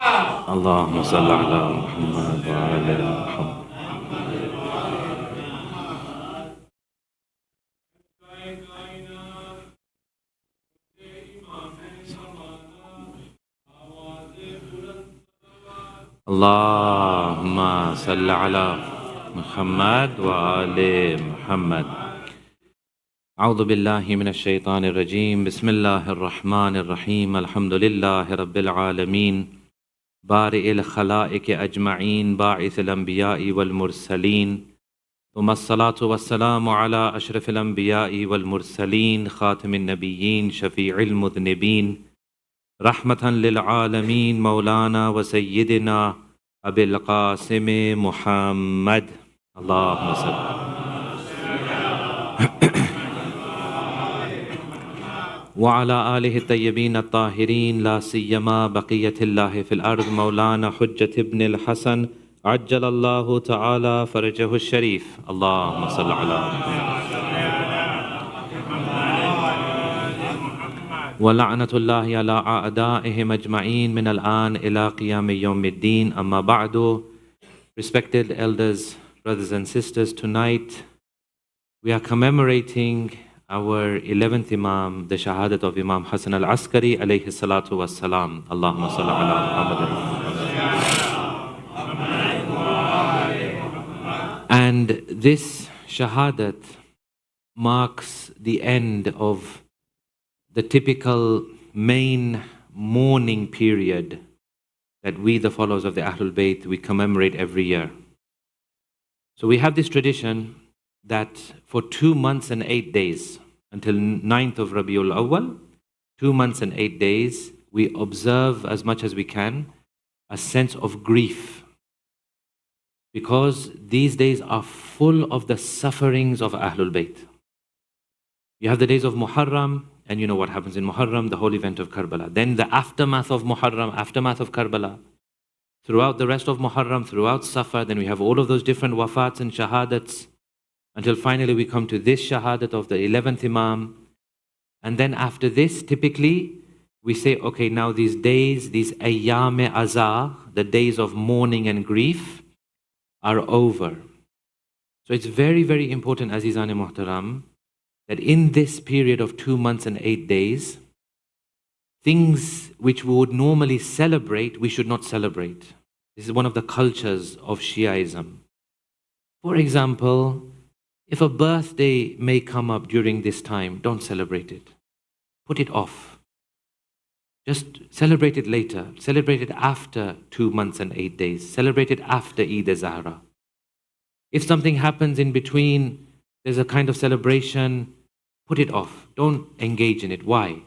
اللهم صل على محمد وعلى محمد. اللهم صل على محمد وعلى محمد. أعوذ بالله من الشيطان الرجيم. بسم الله الرحمن الرحيم. الحمد لله رب العالمين بارئ الخلائق أجمعين باعث الأنبياء والمرسلين، ثم الصلاة والسلام على أشرف الأنبياء والمرسلين خاتم النبيين شفيع المذنبين رحمة للعالمين مولانا وسيدنا أبي القاسم محمد. اللهم صل وعلى آله الطيبين الطاهرين، لا سيما بقية الله في الأرض مولانا حجة ابن الحسن عجل الله تعالى فرجه الشريف. اللهم صل على ولعنة الله على أعدائهم أجمعين من الآن إلى قيام يوم الدين. أما بعد. Respected elders, brothers and sisters, tonight we are commemorating our 11th Imam, the Shahadat of Imam Hassan Al-Askari alayhi salatu wassalam. Allahumma salli ala Muhammad. And this Shahadat marks the end of the typical main mourning period that we, the followers of the Ahlul-bayt, we commemorate every year. So we have this tradition that for 2 months and 8 days, until 9th of Rabiul Awwal, 2 months and 8 days, we observe as much as we can a sense of grief, because these days are full of the sufferings of Ahlul-bayt. You have the days of Muharram, and you know what happens in Muharram, the whole event of Karbala. Then the aftermath of Muharram, aftermath of Karbala. Throughout the rest of Muharram, throughout Safar, then we have all of those different wafats and shahadats, until finally we come to this shahadat of the 11th Imam. And then after this, typically, we say, okay, now these days, these ayyam-e aza, the days of mourning and grief, are over. So it's very, very important, Azizan-e Muhtaram, that in this period of 2 months and 8 days, things which we would normally celebrate, we should not celebrate. This is one of the cultures of Shiaism. For example, if a birthday may come up during this time, don't celebrate it. Put it off. Just celebrate it later. Celebrate it after 2 months and 8 days. Celebrate it after Eid-e-Zahra. If something happens in between, there's a kind of celebration, put it off. Don't engage in it. Why?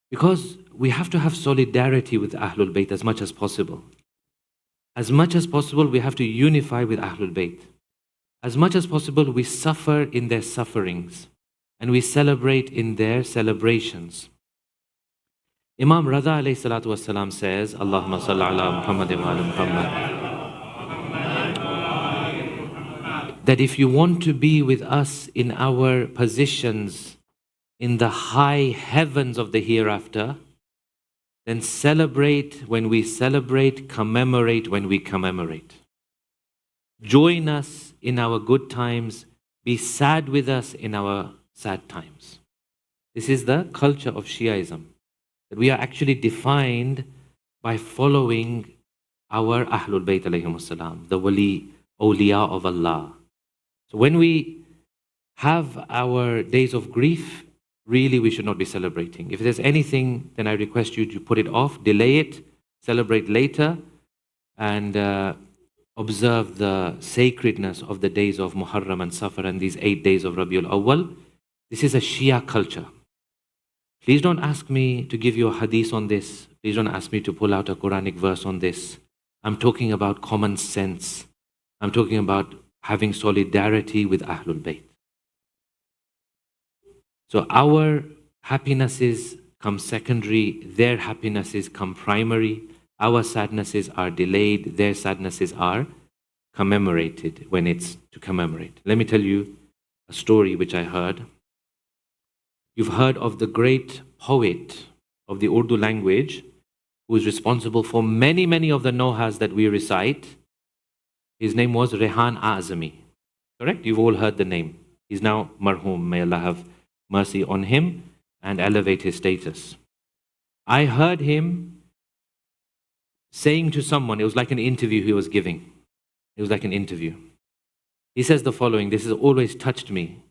Because we have to have solidarity with Ahlul Bayt as much as possible. As much as possible, we have to unify with Ahlul Bayt. As much as possible, we suffer in their sufferings and we celebrate in their celebrations. Imam Rada alayhi salatu wasalam says, Allahumma salli ala Muhammad wa ala Muhammad, that if you want to be with us in our positions in the high heavens of the hereafter, then celebrate when we celebrate, commemorate when we commemorate. Join us in our good times, be sad with us in our sad times. This is the culture of Shiaism, that we are actually defined by following our Ahlul Bayt alayhimus salam, the wali, awliya of Allah. So when we have our days of grief, really we should not be celebrating. If there's anything, then I request you to put it off, delay it, celebrate later, and observe the sacredness of the days of Muharram and Safar and these 8 days of Rabiul Awwal. This is a Shia culture. Please don't ask me to give you a hadith on this. Please don't ask me to pull out a Quranic verse on this. I'm talking about common sense. I'm talking about having solidarity with Ahlul Bayt. So our happinesses come secondary, their happinesses come primary. Our sadnesses are delayed, their sadnesses are commemorated when it's to commemorate. Let me tell you a story which I heard. You've heard of the great poet of the Urdu language who is responsible for many, many of the nohas that we recite. His name was Rehan Azami. Correct? You've all heard the name. He's now marhum. May Allah have mercy on him and elevate his status. I heard him saying to someone, it was like an interview he was giving. It was like an interview. He says the following, this has always touched me.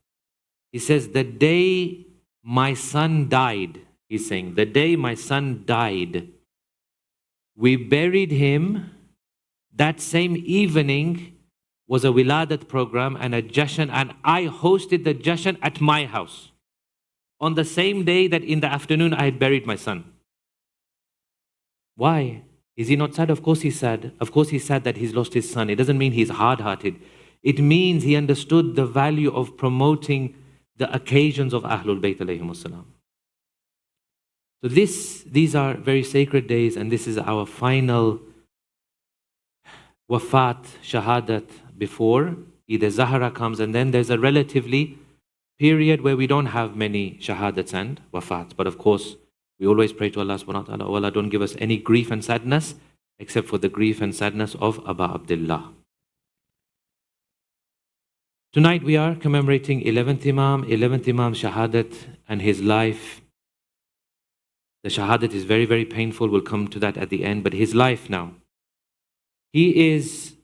He says, the day my son died, he's saying, the day my son died, we buried him. That same evening was a wiladat program and a jashan, and I hosted the jashan at my house on the same day that in the afternoon I had buried my son. Why? Is he not sad? Of course he's sad. Of course he's sad that he's lost his son. It doesn't mean he's hard-hearted. It means he understood the value of promoting the occasions of Ahlul-bayt alayhimus salam. So these are very sacred days, and this is our final wafat, shahadat, before Eid Zahra comes, and then there's a relatively period where we don't have many shahadats and wafats. But of course, we always pray to Allah subhanahu wa ta'ala, oh Allah, don't give us any grief and sadness except for the grief and sadness of Abu Abdullah. Tonight we are commemorating 11th Imam Shahadat and his life. The Shahadat is very, very painful. We'll come to that at the end. But his life now. He is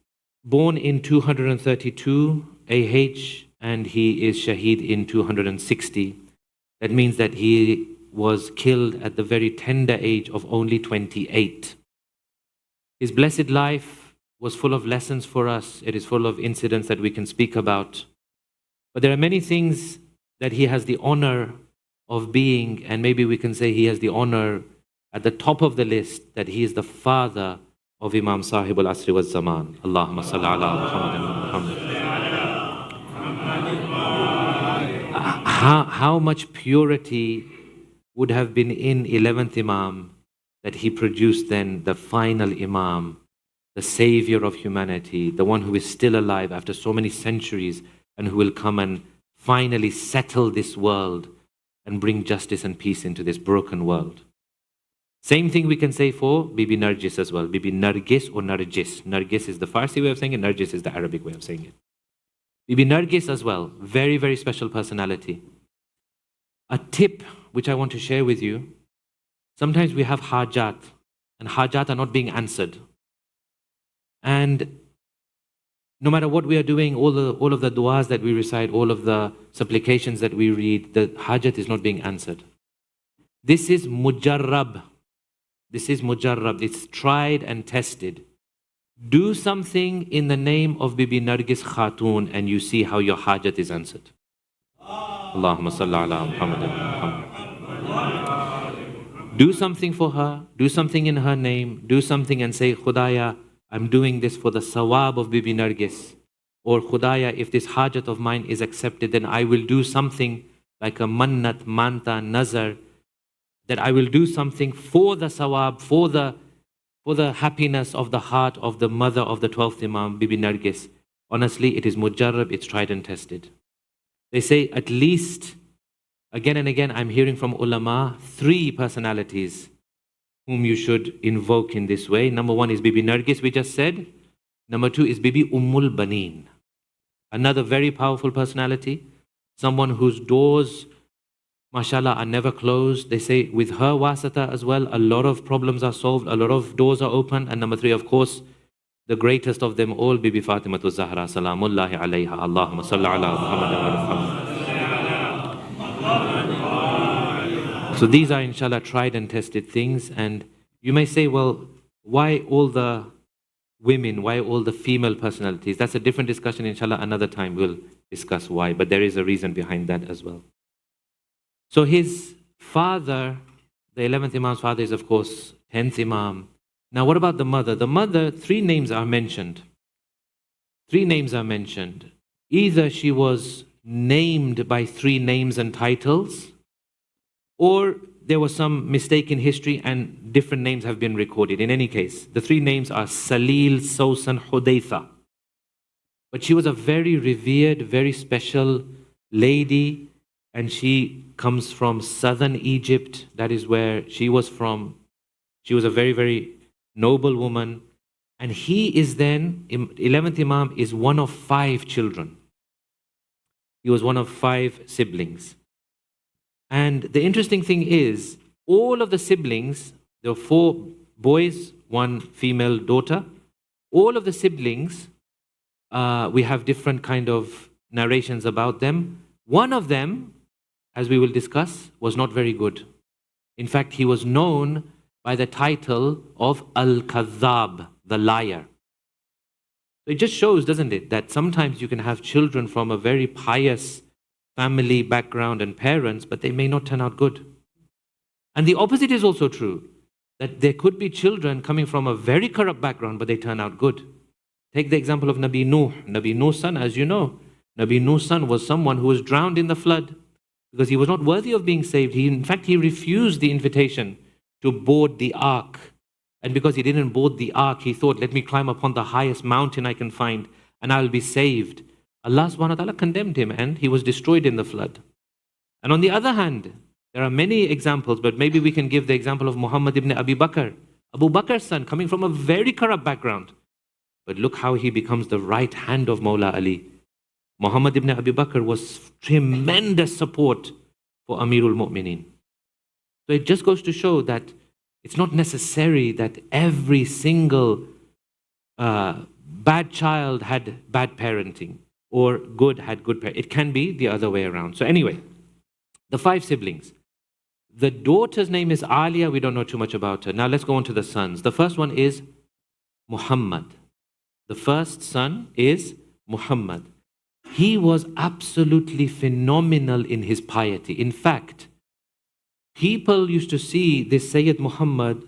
born in 232 AH and he is Shaheed in 260. That means that he was killed at the very tender age of only 28. His blessed life was full of lessons for us. It is full of incidents that we can speak about. But there are many things that he has the honor of being, and maybe we can say he has the honor at the top of the list, that he is the father of Imam Sahib al-Asri wal-Zaman. Allahumma salli ala Muhammad. How much purity would have been in 11th Imam that he produced then the final Imam, the savior of humanity, the one who is still alive after so many centuries and who will come and finally settle this world and bring justice and peace into this broken world. Same thing we can say for Bibi Nargis as well. Bibi Nargis or Nargis. Nargis is the Farsi way of saying it, Nargis is the Arabic way of saying it. Bibi Nargis as well, very, very special personality. A tip which I want to share with you, sometimes we have hajat, and hajat are not being answered. And no matter what we are doing, all of the du'as that we recite, all of the supplications that we read, the hajat is not being answered. This is mujarrab. This is mujarrab. It's tried and tested. Do something in the name of Bibi Nargis Khatun and you see how your hajat is answered. Allahumma salli ala Muhammad. Do something for her. Do something in her name. Do something and say, Khudaya, I'm doing this for the sawab of Bibi Nargis. Or Khudaya, if this hajat of mine is accepted, then I will do something like a mannat, manta, nazar, that I will do something for the sawab, for the happiness of the heart of the mother of the 12th Imam, Bibi Nargis. Honestly, it is mujarrab, it's tried and tested. They say at least, again and again, I'm hearing from ulama, 3 personalities whom you should invoke in this way. Number 1 is Bibi Nargis, we just said. Number 2 is Bibi Ummul Baneen. Another very powerful personality, someone whose doors, mashallah, are never closed. They say with her wasata as well, a lot of problems are solved, a lot of doors are open. And number 3, of course, the greatest of them all, Bibi Fatimatu Zahra, salamullahi alayha, Allahumma salli ala Muhammad wa Muhammad. So these are inshallah tried and tested things. And you may say, well, why all the women, why all the female personalities? That's a different discussion, inshallah, another time we'll discuss why. But there is a reason behind that as well. So his father, the 11th Imam's father is of course 10th Imam. Now what about the mother? The mother, 3 names are mentioned. 3 names are mentioned. Either she was named by 3 names and titles, or there was some mistake in history and different names have been recorded. In any case, the 3 names are Salil, Sausan, Hudaytha. But she was a very revered, very special lady, and she comes from southern Egypt. That is where she was from. She was a very, very noble woman. And he is then, 11th Imam is one of 5 children. He was one of 5 siblings. And the interesting thing is, all of the siblings, there were 4 boys, 1 female daughter. All of the siblings, we have different kind of narrations about them. One of them, as we will discuss, was not very good. In fact, he was known by the title of Al-Kadhab, the liar. So it just shows, doesn't it, that sometimes you can have children from a very pious family background and parents, but they may not turn out good. And the opposite is also true, that there could be children coming from a very corrupt background, but they turn out good. Take the example of Nabi Nuh. Nabi Nuh's son, as you know, Nabi Nuh's son was someone who was drowned in the flood because he was not worthy of being saved. In fact, he refused the invitation to board the ark. And because he didn't board the ark, he thought, let me climb upon the highest mountain I can find and I'll be saved. Allah subhanahu wa ta'ala condemned him and he was destroyed in the flood. And on the other hand, there are many examples, but maybe we can give the example of Muhammad ibn Abi Bakr. Abu Bakr's son, coming from a very corrupt background. But look how he becomes the right hand of Mawla Ali. Muhammad ibn Abi Bakr was tremendous support for Amirul Mu'mineen. So it just goes to show that it's not necessary that every single bad child had bad parenting or good had good parenting. It can be the other way around. So anyway, the 5 siblings. The daughter's name is Alia. We don't know too much about her. Now let's go on to the sons. The first one is Muhammad. The first son is Muhammad. He was absolutely phenomenal in his piety. In fact, people used to see this Sayyid Muhammad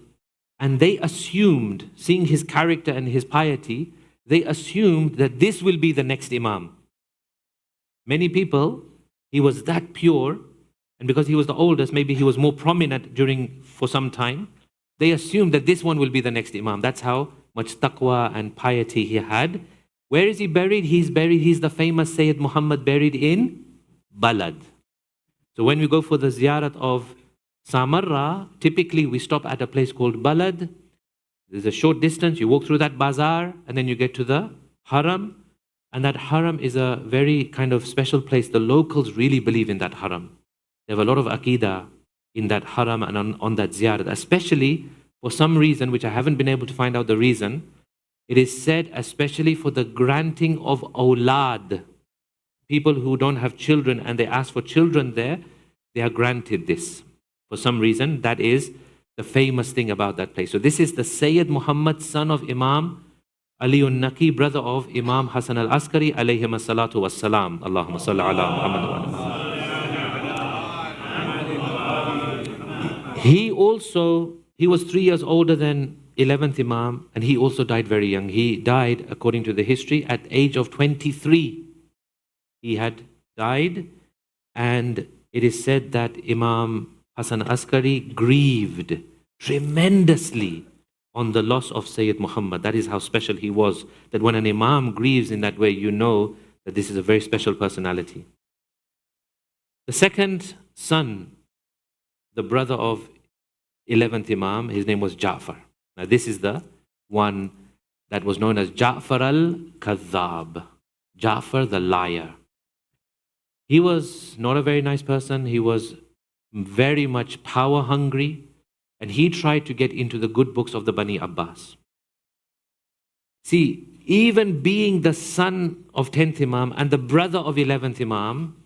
and they assumed, seeing his character and his piety, they assumed that this will be the next Imam. Many people, he was that pure, and because he was the oldest, maybe he was more prominent for some time, they assumed that this one will be the next Imam. That's how much taqwa and piety he had. Where is he buried? He's the famous Sayyid Muhammad buried in Balad. So when we go for the ziyarat of Samarra, typically we stop at a place called Balad. There's a short distance, you walk through that bazaar, and then you get to the Haram. And that Haram is a very kind of special place. The locals really believe in that Haram. They have a lot of Aqidah in that Haram and on that ziyarat, especially for some reason, which I haven't been able to find out the reason. It is said especially for the granting of awlad. People who don't have children and they ask for children there, they are granted this. For some reason, that is the famous thing about that place. So this is the Sayyid Muhammad, son of Imam Ali al-Naqi, brother of Imam Hassan Al-Askari, alayhim as-salatu was-salam. Allahumma salli ala Muhammad wa ala. He was 3 years older than 11th Imam, and he also died very young. He died, according to the history, at the age of 23. He had died, and it is said that Imam Hassan Askari grieved tremendously on the loss of Sayyid Muhammad. That is how special he was. That when an Imam grieves in that way, you know that this is a very special personality. The second son, the brother of 11th Imam, his name was Ja'far. Now this is the one that was known as Ja'far al-Kadhab, Ja'far the liar. He was not a very nice person. He was very much power hungry, and he tried to get into the good books of the Bani Abbas. See, even being the son of 10th Imam and the brother of 11th Imam,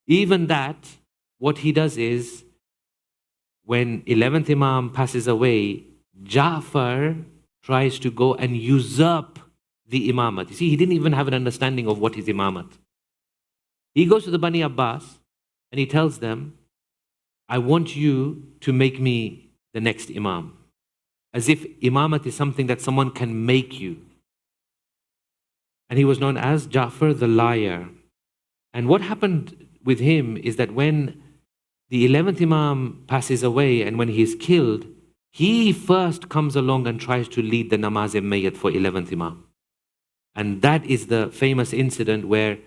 even that, what he does is, when 11th Imam passes away, Ja'far tries to go and usurp the imamat. You see, he didn't even have an understanding of what is imamat. He goes to the Bani Abbas and he tells them, I want you to make me the next Imam. As if imamat is something that someone can make you. And he was known as Ja'far the liar. And what happened with him is that when the 11th Imam passes away and when he is killed, he first comes along and tries to lead the namaz-e-mayyat for 11th Imam. And that is the famous incident where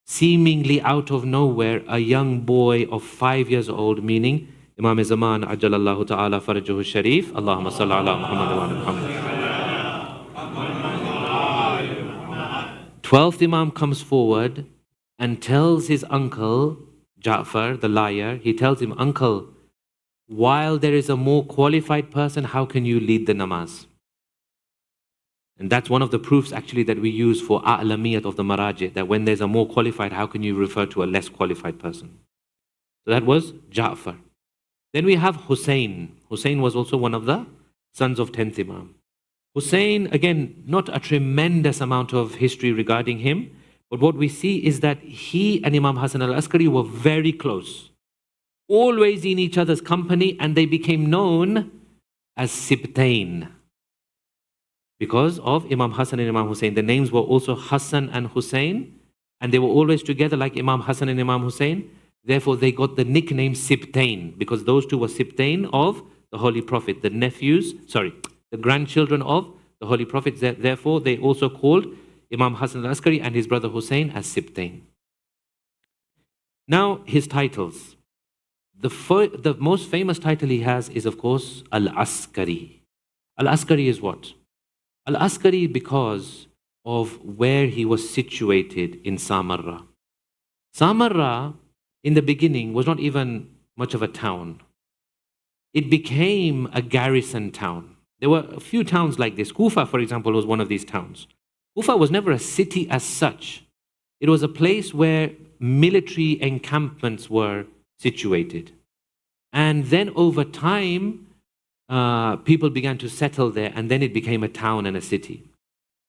seemingly out of nowhere, a young boy of 5 years old, meaning Imam Zaman, Ajjalallahu Ta'ala Farajahu Sharif. Allahumma salli ala Muhammad wa ala Muhammad. 12th Imam comes forward and tells his uncle, Ja'far, the liar, he tells him, uncle, while there is a more qualified person, how can you lead the namaz? And that's one of the proofs actually that we use for a'lamiyat of the maraji, that when there's a more qualified, how can you refer to a less qualified person? So that was Ja'far. Then we have Hussein. Hussein was also one of the sons of 10th Imam. Hussein, again, not a tremendous amount of history regarding him, but what we see is that he and Imam Hassan Al-Askari were very close, always in each other's company, and they became known as Sibtain because of Imam Hassan and Imam Hussein. The names were also Hassan and Hussein, and they were always together like Imam Hassan and Imam Hussein. Therefore, they got the nickname Sibtain because those two were Sibtain of the Holy Prophet, the grandchildren of the Holy Prophet. Therefore, they also called Imam Hassan al-Askari and his brother Hussein as Sibtain. Now, his titles. The most famous title he has is, of course, Al-Askari. Al-Askari is what? Al-Askari because of where he was situated in Samarra. Samarra, in the beginning, was not even much of a town. It became a garrison town. There were a few towns like this. Kufa, for example, was one of these towns. Kufa was never a city as such. It was a place where military encampments were situated. And then over time, people began to settle there, and then it became a town and a city.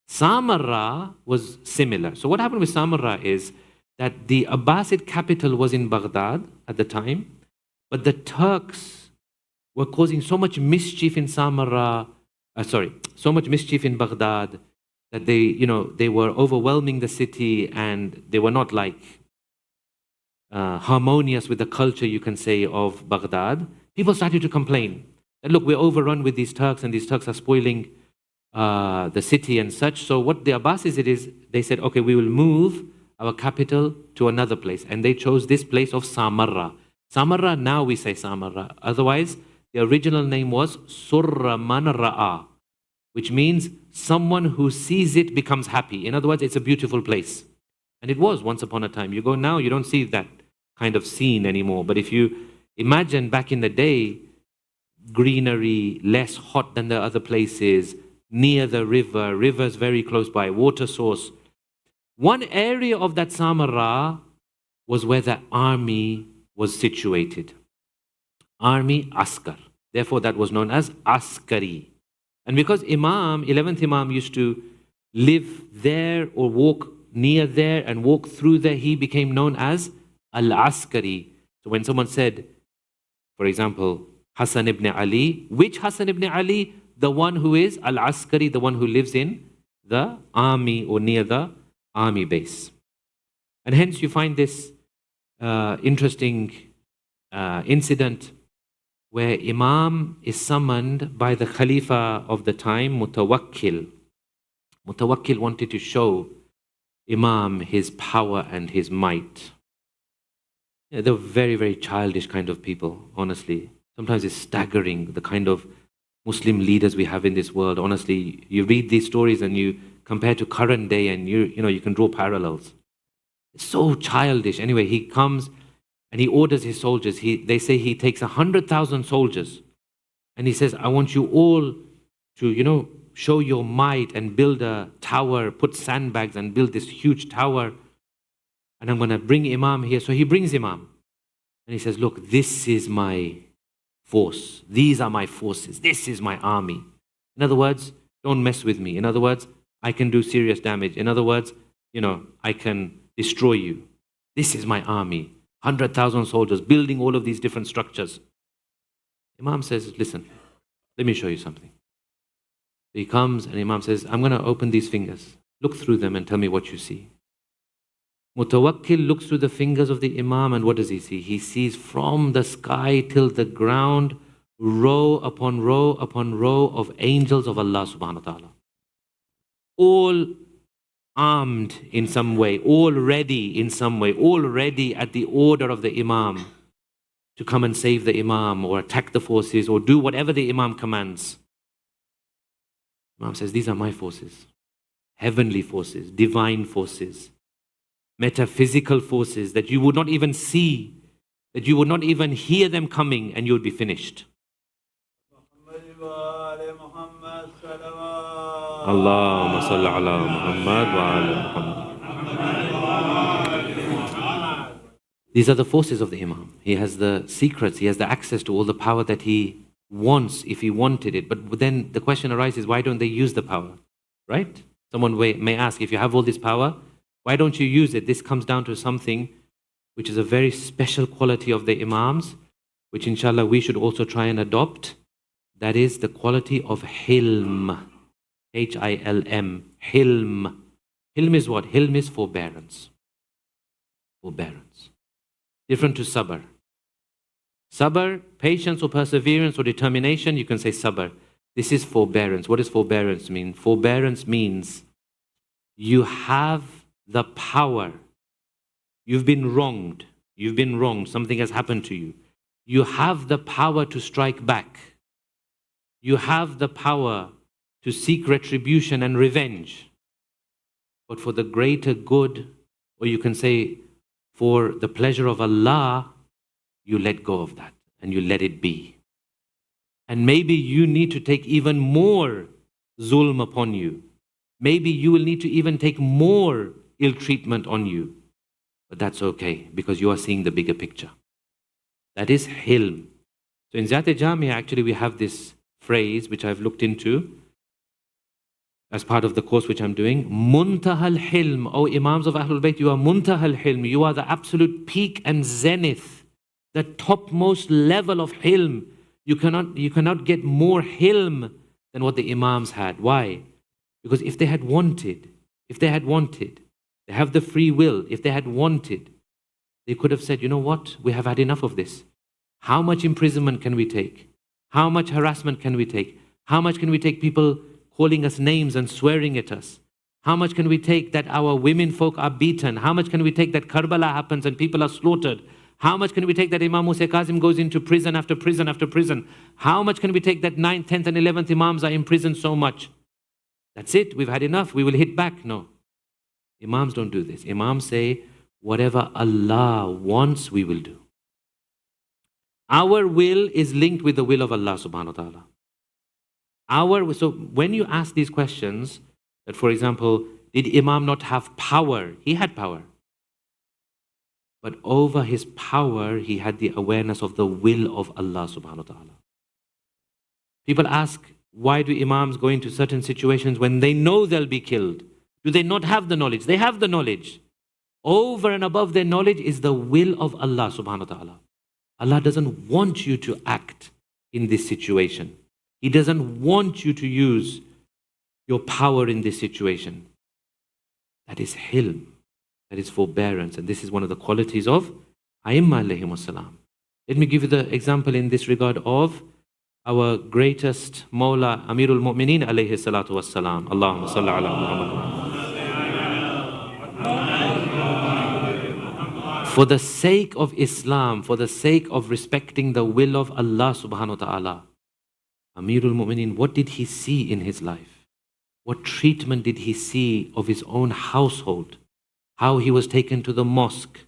Samarra was similar. So what happened with Samarra is that the Abbasid capital was in Baghdad at the time, but the Turks were causing so much mischief in so much mischief in Baghdad that they were overwhelming the city, and they were not like harmonious with the culture, you can say, of Baghdad. People started to complain that, look, we're overrun with these Turks, and these Turks are spoiling the city and such. So what the Abbasis did is they said, okay, we will move our capital to another place, and they chose this place of Samarra. Samarra, now we say Samarra. Otherwise, the original name was Surra Man Ra'a, which means someone who sees it becomes happy. In other words, it's a beautiful place. And it was once upon a time. You go now, you don't see that kind of scene anymore. But if you imagine back in the day, greenery, less hot than the other places, near the river, rivers very close by, water source. One area of that Samarra was where the army was situated. Army Askar. Therefore, that was known as Askari. And because Imam, 11th Imam, used to live there or walk near there and walk through there, he became known as Al-Askari. So when someone said, for example, Hassan ibn Ali, which Hassan ibn Ali? The one who is Al-Askari, the one who lives in the army or near the army base. And hence you find this interesting incident where Imam is summoned by the Khalifa of the time, Mutawakkil. Mutawakkil wanted to show Imam his power and his might. Yeah, they're very, very childish kind of people, honestly. Sometimes it's staggering, the kind of Muslim leaders we have in this world. Honestly, you read these stories and you compare to current day, and you can draw parallels. It's so childish. Anyway, he comes and he orders his soldiers. They say he takes 100,000 soldiers, and he says, I want you all to, show your might and build a tower, put sandbags and build this huge tower. And I'm going to bring Imam here. So he brings Imam. And he says, look, this is my force. These are my forces. This is my army. In other words, don't mess with me. In other words, I can do serious damage. In other words, I can destroy you. This is my army. 100,000 soldiers building all of these different structures. Imam says, listen, let me show you something. He comes and Imam says, I'm going to open these fingers. Look through them and tell me what you see. Mutawakkil looks through the fingers of the Imam, and what does he see? He sees from the sky till the ground, row upon row upon row of angels of Allah subhanahu wa ta'ala. All armed in some way, all ready in some way, all ready at the order of the Imam. to come and save the Imam or attack the forces or do whatever the Imam commands. Imam says, these are my forces. Heavenly forces, divine forces, metaphysical forces that you would not even see, that you would not even hear them coming, and you would be finished. Allahumma salli ala Muhammad wa ala Muhammad. These are the forces of the Imam. He has the secrets, he has the access to all the power that he wants if he wanted it. But then the question arises, why don't they use the power? Right? Someone may ask, if you have all this power, why don't you use it? This comes down to something which is a very special quality of the Imams, which inshallah we should also try and adopt. That is the quality of hilm. H-I-L-M. Hilm. Hilm is what? Hilm is forbearance. Forbearance. Different to sabr. Sabr, patience or perseverance or determination, you can say sabr. This is forbearance. What does forbearance mean? Forbearance means you have the power. You've been wronged. You've been wronged. Something has happened to you. You have the power to strike back. You have the power to seek retribution and revenge. But for the greater good, or you can say for the pleasure of Allah, you let go of that and you let it be. And maybe you need to take even more zulm upon you. Maybe you will need to even take more ill treatment on you. But that's okay, because you are seeing the bigger picture. That is hilm. So in Zat-e Jamia, actually we have this phrase which I've looked into as part of the course which I'm doing. Muntahal hilm. O Imams of Ahlul-bayt, you are muntahal hilm. You are the absolute peak and zenith, the topmost level of hilm. You cannot get more hilm than what the Imams had. Why? Because if they had wanted, they have the free will, if they had wanted, they could have said, you know what, we have had enough of this. How much imprisonment can we take? How much harassment can we take? How much can we take people calling us names and swearing at us? How much can we take that our women folk are beaten? How much can we take that Karbala happens and people are slaughtered? How much can we take that Imam Musa Kazim goes into prison after prison after prison? How much can we take that 9th, 10th and 11th Imams are imprisoned so much? That's it, we've had enough, we will hit back. No. Imams don't do this. Imams say, whatever Allah wants, we will do. Our will is linked with the will of Allah subhanahu wa ta'ala. So when you ask these questions, that for example, did Imam not have power? He had power. But over his power, he had the awareness of the will of Allah subhanahu wa ta'ala. People ask, why do Imams go into certain situations when they know they'll be killed? Do they not have the knowledge? They have the knowledge. Over and above their knowledge is the will of Allah subhanahu wa ta'ala. Allah doesn't want you to act in this situation. He doesn't want you to use your power in this situation. That is hilm. That is forbearance. And this is one of the qualities of A'immah alayhimus salam. Let me give you the example in this regard of our greatest Mawla Amirul Mu'mineen alayhi salatu wassalam. Allahumma salli ala Muhammad. For the sake of Islam, for the sake of respecting the will of Allah subhanahu wa ta'ala, Amirul Mu'mineen, what did he see in his life? What treatment did he see of his own household? How he was taken to the mosque,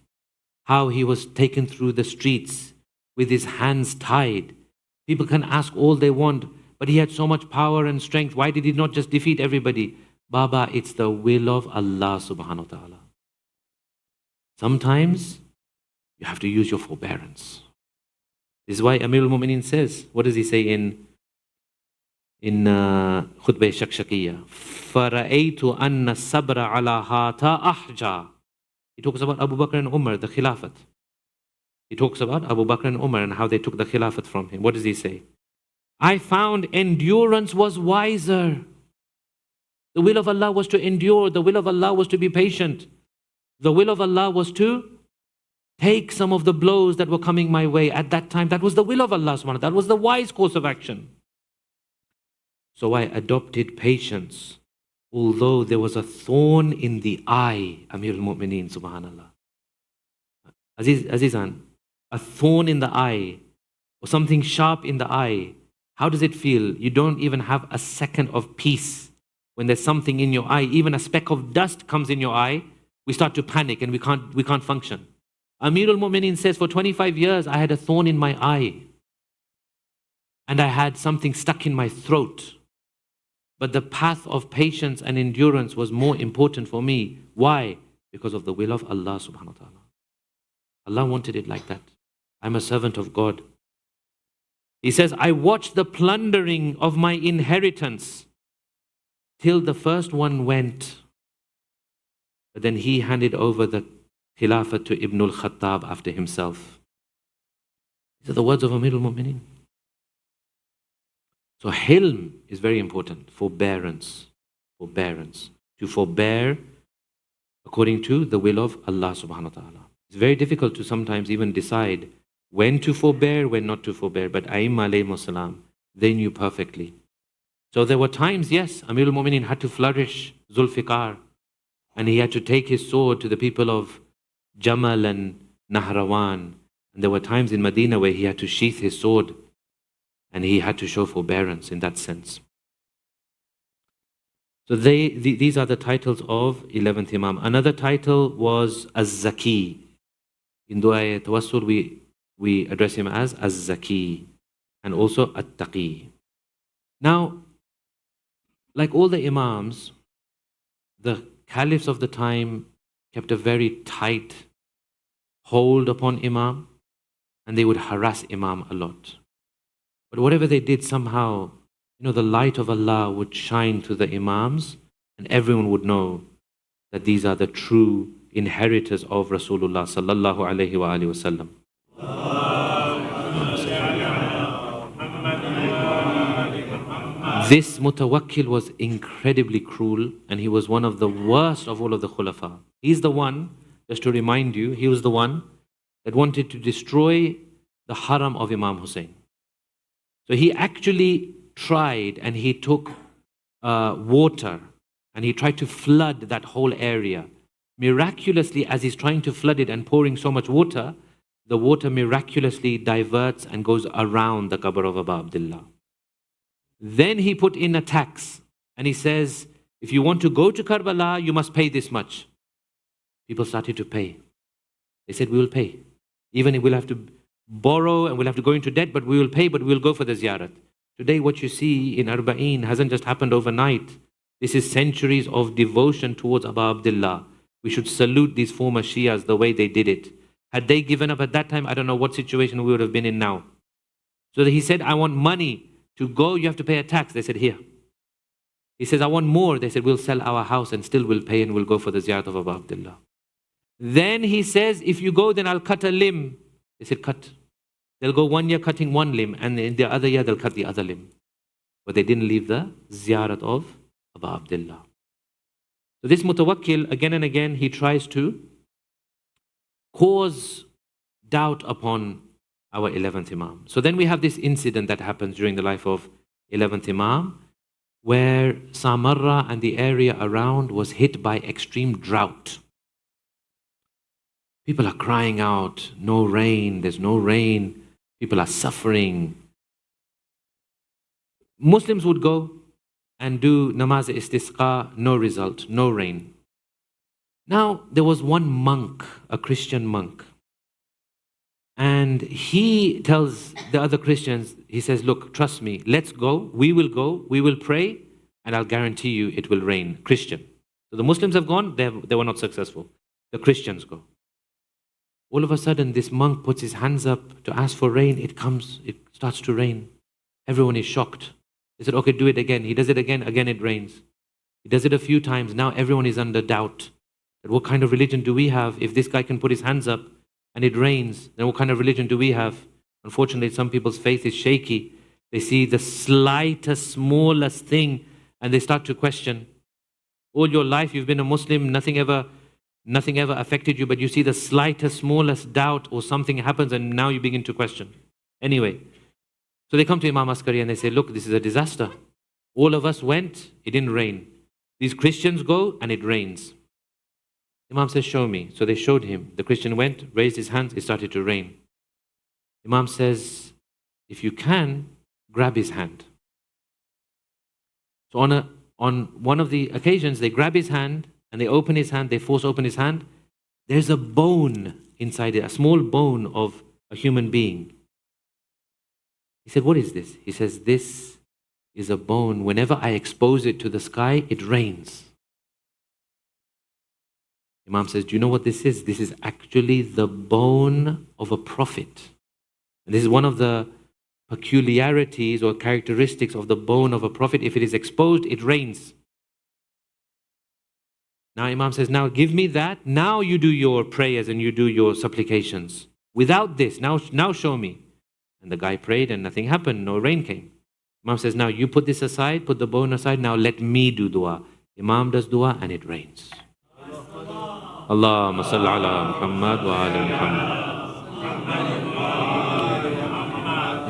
how he was taken through the streets with his hands tied. People can ask all they want, but he had so much power and strength. Why did he not just defeat everybody? Baba, it's the will of Allah subhanahu wa ta'ala. Sometimes you have to use your forbearance. This is why Amirul Mu'mineen says, what does he say in Khutbah Shakshakiyya? فَرَأَيْتُ أَنَّ الصَّبْرَ عَلَى هَاتَا أَحْجَى. He talks about Abu Bakr and Umar, the Khilafat. He talks about Abu Bakr and Umar and how they took the Khilafat from him. What does he say? I found endurance was wiser. The will of Allah was to endure. The will of Allah was to be patient. The will of Allah was to take some of the blows that were coming my way at that time. That was the will of Allah subhanahu wa ta'ala. That was the wise course of action. So I adopted patience, although there was a thorn in the eye, Amirul Mu'mineen, subhanallah. Azizan, a thorn in the eye or something sharp in the eye, how does it feel? You don't even have a second of peace. When there's something in your eye, even a speck of dust comes in your eye, we start to panic and we can't function. Amir al-Mu'mineen says, for 25 years I had a thorn in my eye and I had something stuck in my throat. But the path of patience and endurance was more important for me. Why? Because of the will of Allah subhanahu wa ta'ala. Allah wanted it like that. I'm a servant of God. He says, I watched the plundering of my inheritance till the first one went. But then he handed over the Khilafah to Ibn al-Khattab after himself. These are the words of Amir al-Mu'mineen. So hilm is very important. Forbearance. Forbearance. To forbear according to the will of Allah subhanahu wa ta'ala. It's very difficult to sometimes even decide when to forbear, when not to forbear. But Aimma alayhimus salam, they knew perfectly. So there were times, yes, Amir al-Mu'mineen had to flourish Zulfiqar, and he had to take his sword to the people of Jamal and Nahrawan. And there were times in Medina where he had to sheath his sword and he had to show forbearance in that sense. So these are the titles of 11th Imam. Another title was Az-Zaki. In Dua Tawassul we address him as Az-Zaki and also At-Taqi. Now, like all the Imams, the Caliphs of the time kept a very tight hold upon Imam and they would harass Imam a lot. But whatever they did, somehow, the light of Allah would shine to the Imams and everyone would know that these are the true inheritors of Rasulullah sallallahu alayhi wa alihi wasallam. This Mutawakkil was incredibly cruel and he was one of the worst of all of the Khulafa. He's the one, just to remind you, he was the one that wanted to destroy the haram of Imam Hussein. So he actually tried and he took water and he tried to flood that whole area. Miraculously, as he's trying to flood it and pouring so much water, the water miraculously diverts and goes around the qabr of Abu Abdullah. Then he put in a tax and he says, if you want to go to Karbala, you must pay this much. People started to pay. They said, we will pay. Even if we'll have to borrow and we'll have to go into debt, but we will pay, but we'll go for the ziyarat. Today what you see in Arba'een hasn't just happened overnight. This is centuries of devotion towards Abu Abdullah. We should salute these former Shias the way they did it. Had they given up at that time, I don't know what situation we would have been in now. So he said, I want money. To go, you have to pay a tax. They said, here. He says, I want more. They said, we'll sell our house and still we'll pay and we'll go for the ziyarat of Abu Abdullah. Then he says, if you go, then I'll cut a limb. They said, cut. They'll go 1 year cutting one limb and in the other year they'll cut the other limb. But they didn't leave the ziyarat of Abu Abdullah. So this Mutawakkil, again and again, he tries to cause doubt upon our 11th Imam. So then we have this incident that happens during the life of 11th Imam, where Samarra and the area around was hit by extreme drought. People are crying out, no rain, there's no rain, people are suffering. Muslims would go and do namaz istisqa, no result, no rain. Now, there was one monk, a Christian monk, and he tells the other Christians, he says, look, trust me, let's go, we will pray, and I'll guarantee you it will rain. Christian. So the Muslims have gone, they were not successful. The Christians go. All of a sudden, this monk puts his hands up to ask for rain, it starts to rain. Everyone is shocked. They said, okay, do it again. He does it again it rains. He does it a few times, now everyone is under doubt. That what kind of religion do we have if this guy can put his hands up and it rains? Then what kind of religion do we have? Unfortunately, some people's faith is shaky. They see the slightest, smallest thing and they start to question. All your life you've been a Muslim, nothing ever affected you, but you see the slightest, smallest doubt or something happens and now you begin to question. Anyway, so they come to Imam Askari and they say, look, this is a disaster. All of us went, it didn't rain. These Christians go and it rains. Imam says, show me. So they showed him. The Christian went, raised his hands, it started to rain. Imam says, if you can, grab his hand. So on one of the occasions, they grab his hand and they open his hand, they force open his hand. There's a bone inside it, a small bone of a human being. He said, what is this? He says, this is a bone. Whenever I expose it to the sky, it rains. Imam says, do you know what this is? This is actually the bone of a prophet. And this is one of the peculiarities or characteristics of the bone of a prophet. If it is exposed, it rains. Now Imam says, now give me that. Now you do your prayers and you do your supplications. Without this, now show me. And the guy prayed and nothing happened. No rain came. Imam says, now you put this aside, put the bone aside. Now let me do dua. Imam does dua and it rains. Allahumma salli ala Muhammad wa ala Muhammad.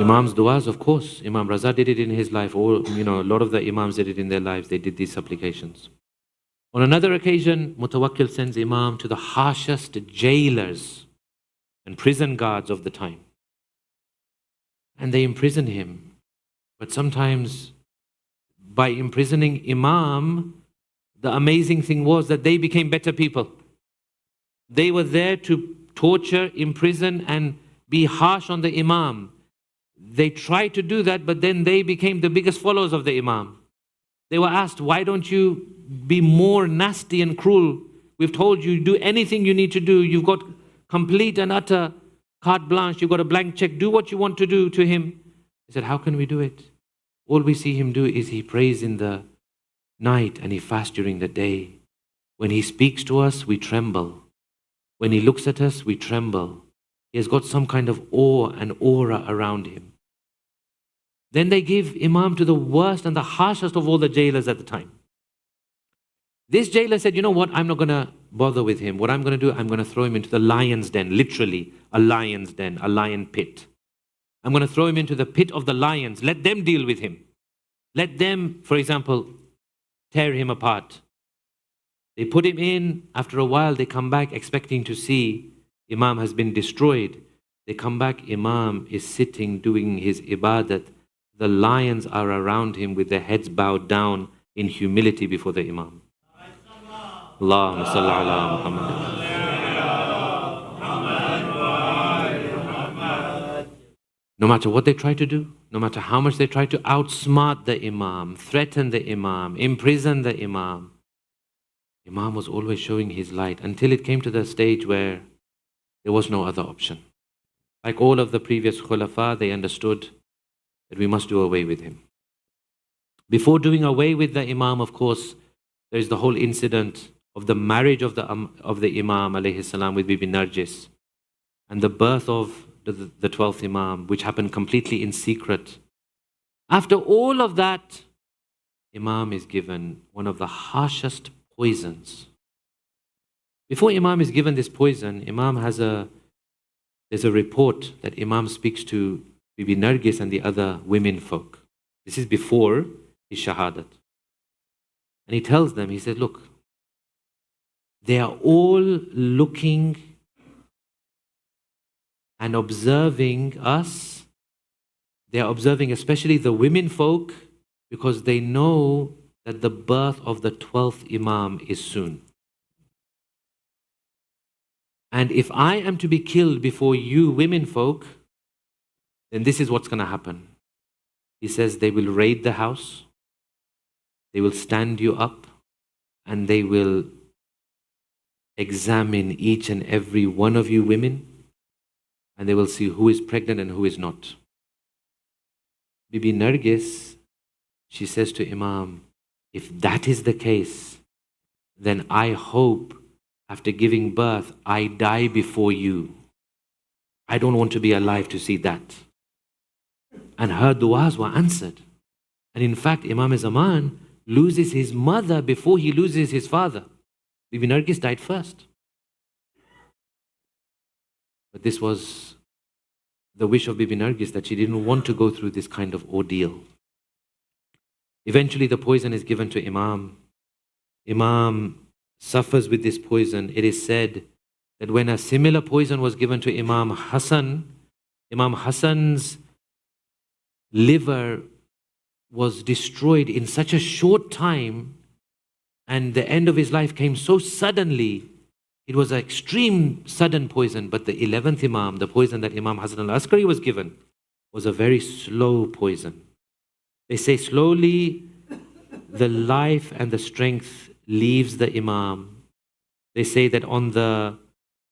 Imam's du'as, of course. Imam Raza did it in his life. Or, a lot of the Imams did it in their lives. They did these supplications. On another occasion, Mutawakkil sends Imam to the harshest jailers and prison guards of the time. And they imprison him. But sometimes, by imprisoning Imam, the amazing thing was that they became better people. They were there to torture, imprison, and be harsh on the Imam. They tried to do that, but then they became the biggest followers of the Imam. They were asked, why don't you be more nasty and cruel? We've told you, do anything you need to do. You've got complete and utter carte blanche. You've got a blank check. Do what you want to do to him. He said, how can we do it? All we see him do is he prays in the night and he fasts during the day. When he speaks to us, we tremble. When he looks at us, we tremble. He has got some kind of awe and aura around him. Then they give Imam to the worst and the harshest of all the jailers at the time. This jailer said, you know what, I'm not going to bother with him. What I'm going to do, I'm going to throw him into the lion's den, literally a lion's den, a lion pit. I'm going to throw him into the pit of the lions. Let them deal with him. Let them, for example, tear him apart. They put him in. After a while, they come back expecting to see Imam has been destroyed. They come back, Imam is sitting doing his ibadat. The lions are around him with their heads bowed down in humility before the Imam. Allahumma salli ala Muhammad. No matter what they try to do, no matter how much they try to outsmart the Imam, threaten the Imam, imprison the Imam, Imam was always showing his light until it came to the stage where there was no other option. Like all of the previous Khulafa, they understood that we must do away with him. Before doing away with the Imam, of course, there is the whole incident of the marriage of the Imam alayhi salam with Bibi Narjis and the birth of the 12th Imam, which happened completely in secret. After all of that, Imam is given one of the harshest poisons. Before Imam is given this poison, there's a report that Imam speaks to Bibi Nargis and the other women folk. This is before his Shahadat. And he tells them, he said, look, they are all looking and observing us. They are observing especially the women folk because they know that the birth of the 12th Imam is soon. And if I am to be killed before you women folk, then this is what's going to happen. He says they will raid the house, they will stand you up, and they will examine each and every one of you women, and they will see who is pregnant and who is not. Bibi Nargis, she says to Imam, if that is the case, then I hope after giving birth, I die before you. I don't want to be alive to see that. And her du'as were answered. And in fact, Imam Zaman loses his mother before he loses his father. Bibi Nargis died first. But this was the wish of Bibi Nargis, that she didn't want to go through this kind of ordeal. Eventually the poison is given to Imam. Imam suffers with this poison. It is said that when a similar poison was given to Imam Hassan Imam Hassan's liver was destroyed in such a short time, and the end of his life came so suddenly. It was an extreme sudden poison, but the 11th Imam, the poison that Imam Hassan Al-Askari was given, was a very slow poison. They say slowly the life and the strength leaves the Imam. They say that on the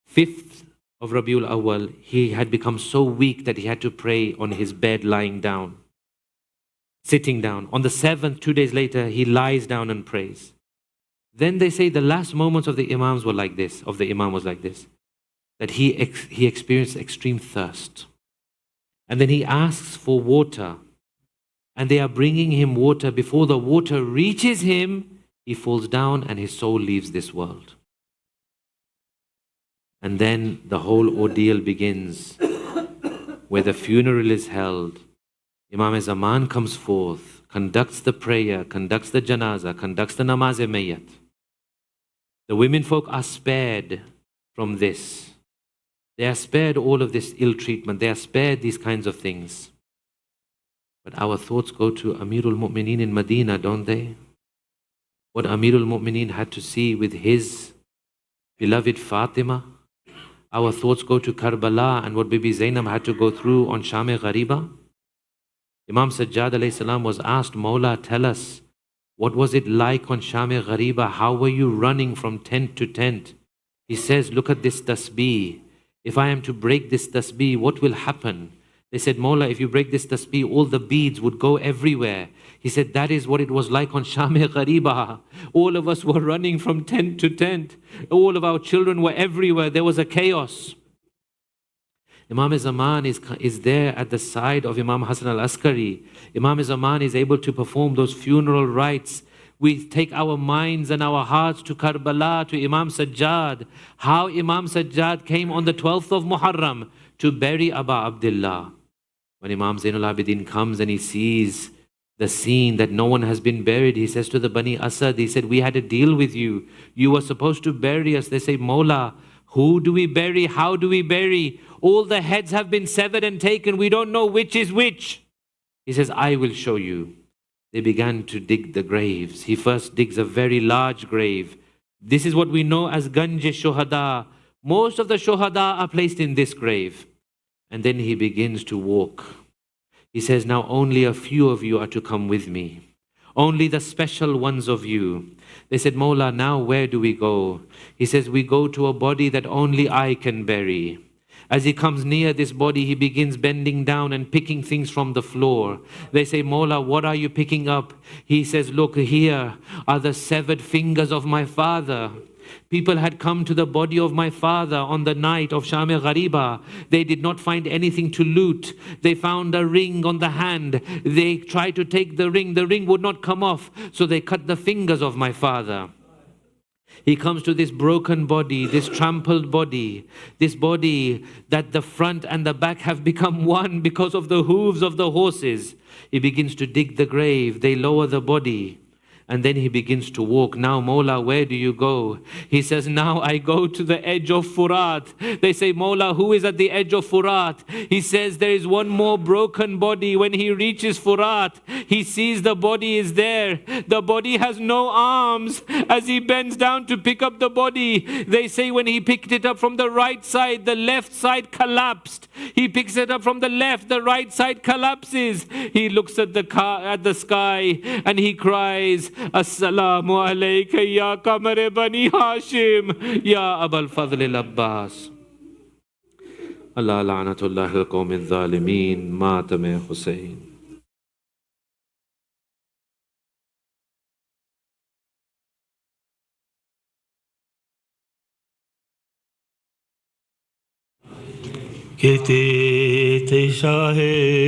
5th of Rabiul Awwal, he had become so weak that he had to pray on his bed lying down, sitting down. On the 7th, 2 days later, he lies down and prays. Then they say the last moments of the Imam was like this, that he experienced extreme thirst. And then he asks for water, and they are bringing him water. Before the water reaches him, he falls down and his soul leaves this world. And then the whole ordeal begins, where the funeral is held. Imam Zaman comes forth, conducts the prayer, conducts the janazah, conducts the namaz-e-mayyat. The women folk are spared from this. They are spared all of this ill treatment. They are spared these kinds of things. But our thoughts go to Amirul Mu'mineen in Medina, don't they? What Amirul Mu'mineen had to see with his beloved Fatima. Our thoughts go to Karbala and what Bibi Zainab had to go through on Sham-e-Ghariba. Imam Sajjad alayhi salam was asked, Mawla, tell us, what was it like on Sham-e-Ghariba? How were you running from tent to tent? He says, look at this tasbih. If I am to break this tasbih, what will happen? They said, Mawla, if you break this tasbih, all the beads would go everywhere. He said, that is what it was like on Sham-e-Ghariba. All of us were running from tent to tent. All of our children were everywhere. There was a chaos. Imam Zaman is there at the side of Imam Hassan Al-Askari. Imam Zaman is able to perform those funeral rites. We take our minds and our hearts to Karbala, to Imam Sajjad. How Imam Sajjad came on the 12th of Muharram to bury Aba Abdullah. When Imam Zainul Abidin comes and he sees the scene that no one has been buried, he says to the Bani Asad, he said, we had a deal with you. You were supposed to bury us. They say, Mawla, who do we bury? How do we bury? All the heads have been severed and taken. We don't know which is which. He says, I will show you. They began to dig the graves. He first digs a very large grave. This is what we know as Ganj Shohada. Most of the Shohada are placed in this grave. And then he begins to walk. He says, now only a few of you are to come with me. Only the special ones of you. They said, Mawla, now where do we go? He says, we go to a body that only I can bury. As he comes near this body, he begins bending down and picking things from the floor. They say, Mawla, what are you picking up? He says, look, here are the severed fingers of my father. People had come to the body of my father on the night of Sham-e-Ghariba. They did not find anything to loot. They found a ring on the hand. They tried to take the ring. The ring would not come off. So they cut the fingers of my father. He comes to this broken body, this trampled body, this body that the front and the back have become one because of the hooves of the horses. He begins to dig the grave. They lower the body. And then he begins to walk. Now, Mawla, where do you go? He says, now I go to the edge of Furat. They say, Mawla, who is at the edge of Furat? He says, there is one more broken body. When he reaches Furat, he sees the body is there. The body has no arms. As he bends down to pick up the body, they say when he picked it up from the right side, the left side collapsed. He picks it up from the left, the right side collapses. He looks at the sky and he cries, Assalamu alayka ya Qamar Bani Hashim ya Abul Fadl al-Abbas. Allah la'natullah al-qawm al-zalimin matame Hussein. Kete te shahe